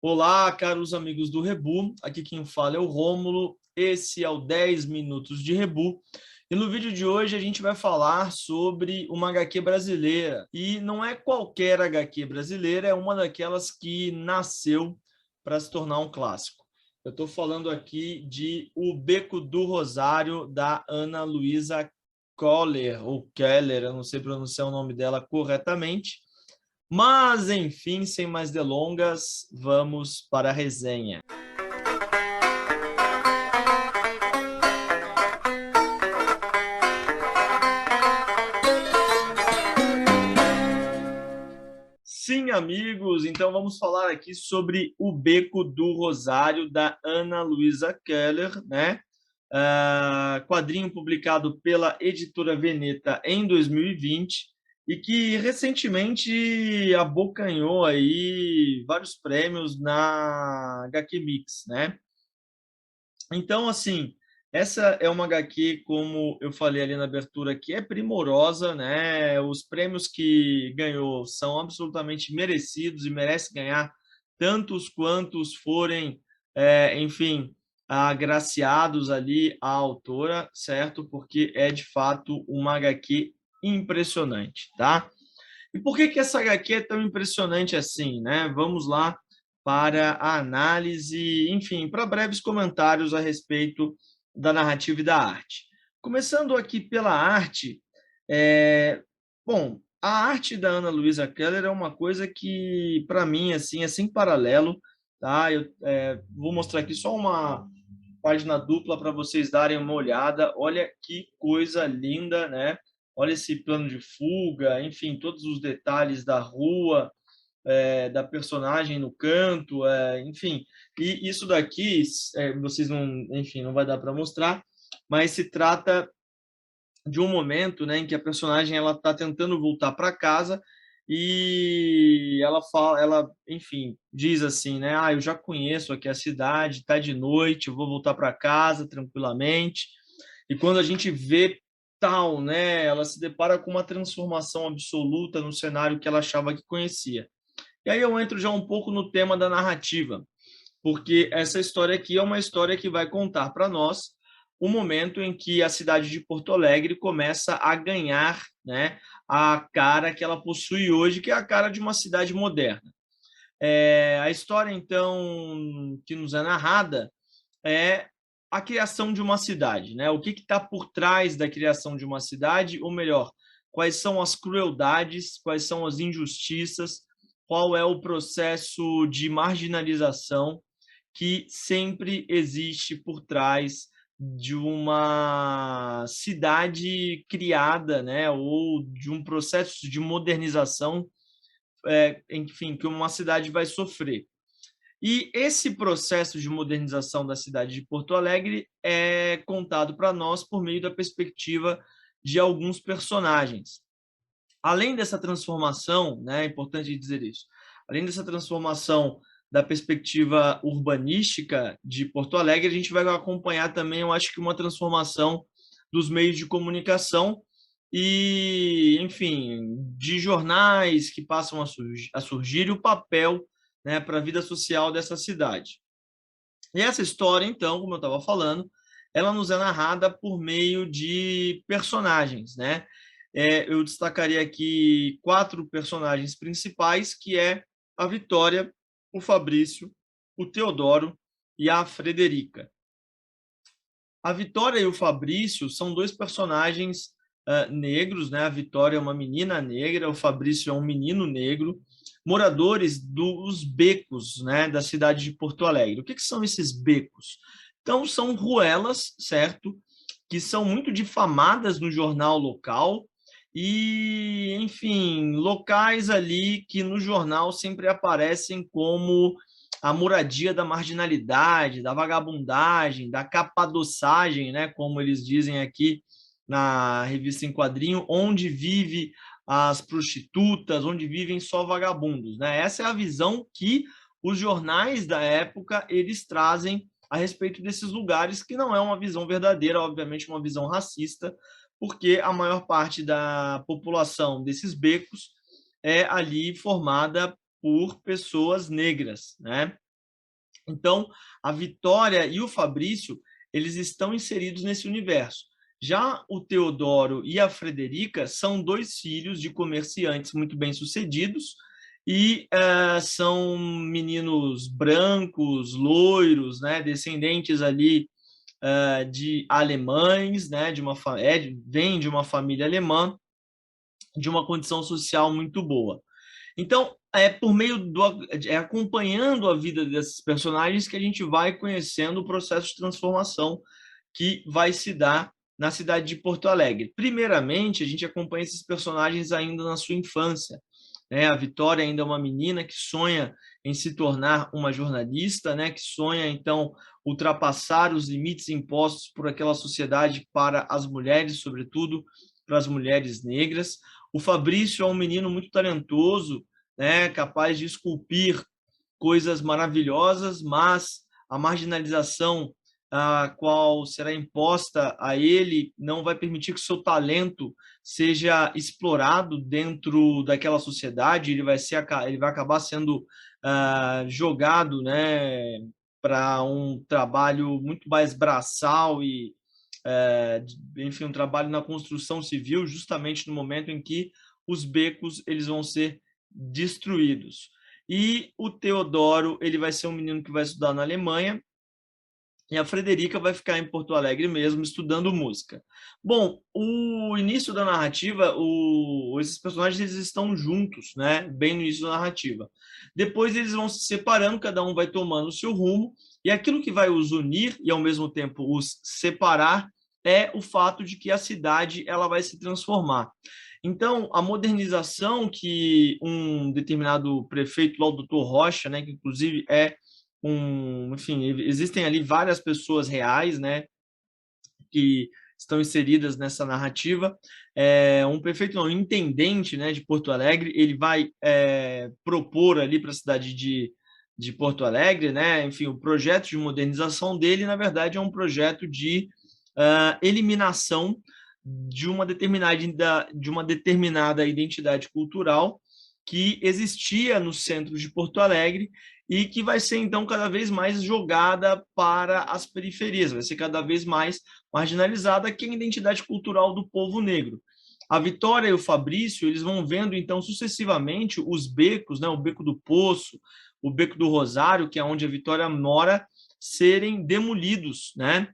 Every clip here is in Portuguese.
Olá, caros amigos do Rebu, aqui quem fala é o Rômulo, esse é o 10 Minutos de Rebu, e no vídeo de hoje a gente vai falar sobre uma HQ brasileira, e não é qualquer HQ brasileira, é uma daquelas que nasceu para se tornar um clássico. Eu estou falando aqui de O Beco do Rosário, da Ana Luísa Koller, ou Keller, eu não sei pronunciar o nome dela corretamente, mas, enfim, sem mais delongas, vamos para a resenha. Sim, amigos, então vamos falar aqui sobre O Beco do Rosário, da Ana Luísa Keller, né? Quadrinho publicado pela Editora Veneta em 2020 e que recentemente abocanhou aí vários prêmios na HQ Mix, né? Então, assim, essa é uma HQ, como eu falei ali na abertura, que é primorosa, né? Os prêmios que ganhou são absolutamente merecidos e merece ganhar tantos quantos forem, enfim, agraciados ali à autora, certo? Porque é, de fato, uma HQ impressionante, tá? E por que que essa HQ é tão impressionante assim, né? Vamos lá para a análise, enfim, para breves comentários a respeito da narrativa e da arte. Começando aqui pela arte, bom, a arte da Ana Luísa Keller é uma coisa que, para mim, assim, é sem paralelo, tá? Eu vou mostrar aqui só uma página dupla para vocês darem uma olhada. Olha que coisa linda, né? Olha esse plano de fuga, enfim, todos os detalhes da rua, da personagem no canto, enfim. E isso daqui, vocês não, enfim, não vai dar para mostrar, mas se trata de um momento, né, em que a personagem ela está tentando voltar para casa e ela fala, ela, enfim, diz assim, né, eu já conheço aqui a cidade, tá de noite, eu vou voltar para casa tranquilamente. E quando a gente vê tal, né, ela se depara com uma transformação absoluta no cenário que ela achava que conhecia. E aí eu entro já um pouco no tema da narrativa, porque essa história aqui é uma história que vai contar para nós o momento em que a cidade de Porto Alegre começa a ganhar, né, a cara que ela possui hoje, que é a cara de uma cidade moderna. A história, então, que nos é narrada é a criação de uma cidade, né? O que está por trás da criação de uma cidade, ou melhor, quais são as crueldades, quais são as injustiças, qual é o processo de marginalização que sempre existe por trás de uma cidade criada, né, ou de um processo de modernização, enfim, que uma cidade vai sofrer. E esse processo de modernização da cidade de Porto Alegre é contado para nós por meio da perspectiva de alguns personagens. Além dessa transformação, né, é importante dizer isso, além dessa transformação da perspectiva urbanística de Porto Alegre, a gente vai acompanhar também, eu acho que uma transformação dos meios de comunicação e, enfim, de jornais que passam a surgir e o papel, né, para a vida social dessa cidade. E essa história, então, como eu estava falando, ela nos é narrada por meio de personagens, né? Eu destacaria aqui quatro personagens principais, que é a Vitória, o Fabrício, o Teodoro e a Frederica. A Vitória e o Fabrício são dois personagens negros, né? A Vitória é uma menina negra, o Fabrício é um menino negro, moradores dos becos, né, da cidade de Porto Alegre. O que são esses becos? Então, são ruelas, certo? Que são muito difamadas no jornal local e, enfim, locais ali que no jornal sempre aparecem como a moradia da marginalidade, da vagabundagem, da capadoçagem, né, como eles dizem aqui na revista em quadrinho, onde vive as prostitutas, onde vivem só vagabundos, né? Essa é a visão que os jornais da época eles trazem a respeito desses lugares, que não é uma visão verdadeira, obviamente uma visão racista, porque a maior parte da população desses becos é ali formada por pessoas negras, né? Então, a Vitória e o Fabrício, eles estão inseridos nesse universo. Já o Teodoro e a Frederica são dois filhos de comerciantes muito bem-sucedidos e são meninos brancos, loiros, né, descendentes ali de alemães, né, vem de uma família alemã, de uma condição social muito boa. Então, acompanhando a vida desses personagens que a gente vai conhecendo o processo de transformação que vai se dar na cidade de Porto Alegre. Primeiramente, a gente acompanha esses personagens ainda na sua infância, né? A Vitória ainda é uma menina que sonha em se tornar uma jornalista, né? Que sonha, então, ultrapassar os limites impostos por aquela sociedade para as mulheres, sobretudo para as mulheres negras. O Fabrício é um menino muito talentoso, né? Capaz de esculpir coisas maravilhosas, mas a marginalização a qual será imposta a ele não vai permitir que o seu talento seja explorado dentro daquela sociedade. Ele vai acabar sendo jogado, né, para um trabalho muito mais braçal e enfim, um trabalho na construção civil, justamente no momento em que os becos eles vão ser destruídos. E o Teodoro, ele vai ser um menino que vai estudar na Alemanha, e a Frederica vai ficar em Porto Alegre mesmo, estudando música. Bom, o início da narrativa, esses personagens eles estão juntos, né? Bem no início da narrativa. Depois eles vão se separando, cada um vai tomando o seu rumo, e aquilo que vai os unir e ao mesmo tempo os separar é o fato de que a cidade ela vai se transformar. Então, a modernização que um determinado prefeito, lá o doutor Rocha, né, que inclusive enfim, existem ali várias pessoas reais, né, que estão inseridas nessa narrativa. Um prefeito, não, um intendente, né, de Porto Alegre, ele vai propor ali para a cidade de Porto Alegre, né, enfim, o projeto de modernização dele, na verdade, é um projeto de eliminação de uma determinada identidade cultural que existia no centro de Porto Alegre e que vai ser, então, cada vez mais jogada para as periferias, vai ser cada vez mais marginalizada, que é a identidade cultural do povo negro. A Vitória e o Fabrício, eles vão vendo, então, sucessivamente os becos, né, o Beco do Poço, o Beco do Rosário, que é onde a Vitória mora, serem demolidos, né?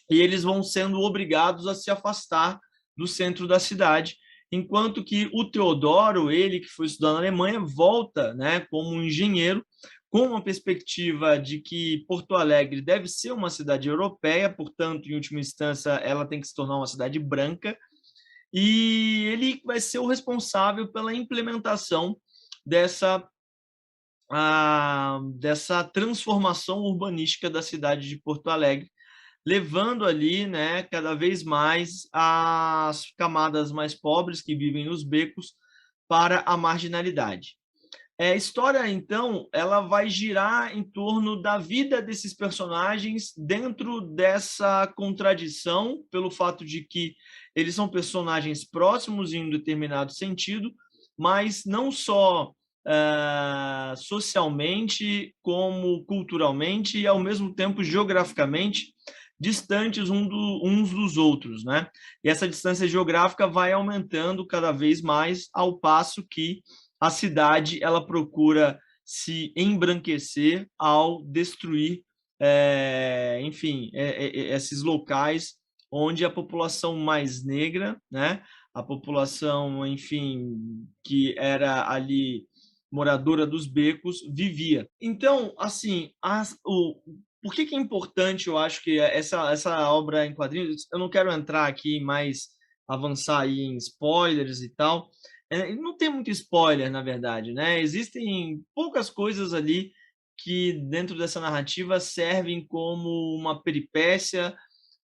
E eles vão sendo obrigados a se afastar do centro da cidade, enquanto que o Teodoro, ele que foi estudar na Alemanha, volta, né, como um engenheiro, com uma perspectiva de que Porto Alegre deve ser uma cidade europeia, portanto, em última instância, ela tem que se tornar uma cidade branca, e ele vai ser o responsável pela implementação dessa transformação urbanística da cidade de Porto Alegre, levando ali, né, cada vez mais as camadas mais pobres que vivem nos becos para a marginalidade. A história, então, ela vai girar em torno da vida desses personagens dentro dessa contradição, pelo fato de que eles são personagens próximos em um determinado sentido, mas não só socialmente, como culturalmente e, ao mesmo tempo, geograficamente distantes uns dos outros, né? E essa distância geográfica vai aumentando cada vez mais, ao passo que a cidade ela procura se embranquecer ao destruir, enfim, esses locais onde a população mais negra, né? A população, enfim, que era ali moradora dos becos, vivia. Então, assim, por que é importante, eu acho que essa obra em quadrinhos, eu não quero entrar aqui mais, avançar aí em spoilers e tal, não tem muito spoiler, na verdade, né? Existem poucas coisas ali que, dentro dessa narrativa, servem como uma peripécia,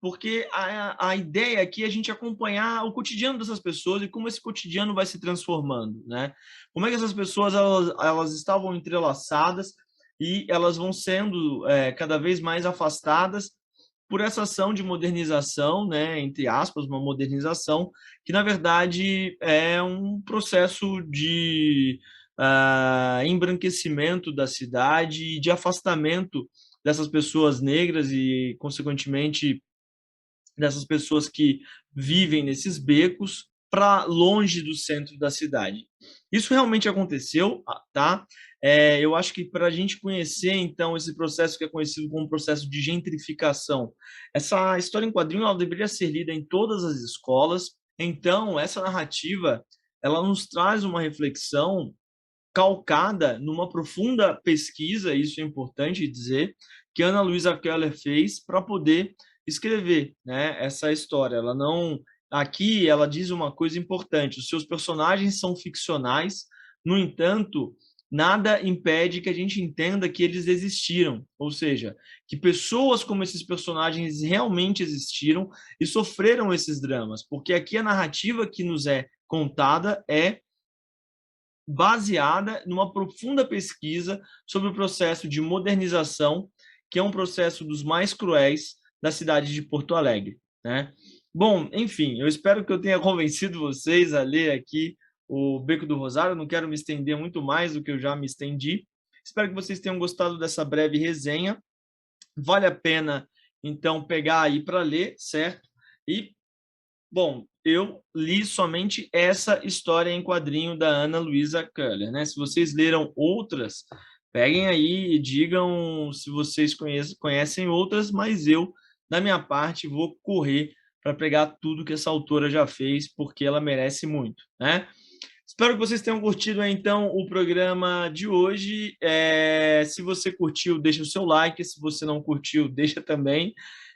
porque a ideia aqui é a gente acompanhar o cotidiano dessas pessoas e como esse cotidiano vai se transformando, né? Como é que essas pessoas elas estavam entrelaçadas e elas vão sendo cada vez mais afastadas por essa ação de modernização, né, entre aspas, uma modernização que, na verdade, é um processo embranquecimento da cidade e de afastamento dessas pessoas negras e, consequentemente, dessas pessoas que vivem nesses becos para longe do centro da cidade. Isso realmente aconteceu, tá? Eu acho que para a gente conhecer, então, esse processo que é conhecido como processo de gentrificação, essa história em quadrinho ela deveria ser lida em todas as escolas. Então, essa narrativa ela nos traz uma reflexão calcada numa profunda pesquisa, isso é importante dizer, que Ana Luisa Keller fez para poder escrever, né, essa história. Ela não, aqui ela diz uma coisa importante: os seus personagens são ficcionais, no entanto, nada impede que a gente entenda que eles existiram, ou seja, que pessoas como esses personagens realmente existiram e sofreram esses dramas, porque aqui a narrativa que nos é contada é baseada numa profunda pesquisa sobre o processo de modernização, que é um processo dos mais cruéis da cidade de Porto Alegre, né? Bom, enfim, eu espero que eu tenha convencido vocês a ler aqui o Beco do Rosário. Eu não quero me estender muito mais do que eu já me estendi. Espero que vocês tenham gostado dessa breve resenha. Vale a pena, então, pegar aí para ler, certo? E bom, eu li somente essa história em quadrinho da Ana Luisa Keller, né? Se vocês leram outras, peguem aí e digam se vocês conhecem outras, mas eu, da minha parte, vou correr para pegar tudo que essa autora já fez, porque ela merece muito, né? Espero que vocês tenham curtido, então, o programa de hoje. Se você curtiu, deixa o seu like. Se você não curtiu, deixa também.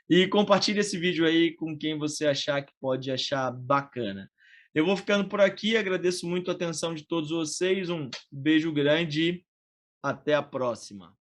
E compartilhe esse vídeo aí com quem você achar que pode achar bacana. Eu vou ficando por aqui. Agradeço muito a atenção de todos vocês. Um beijo grande e até a próxima.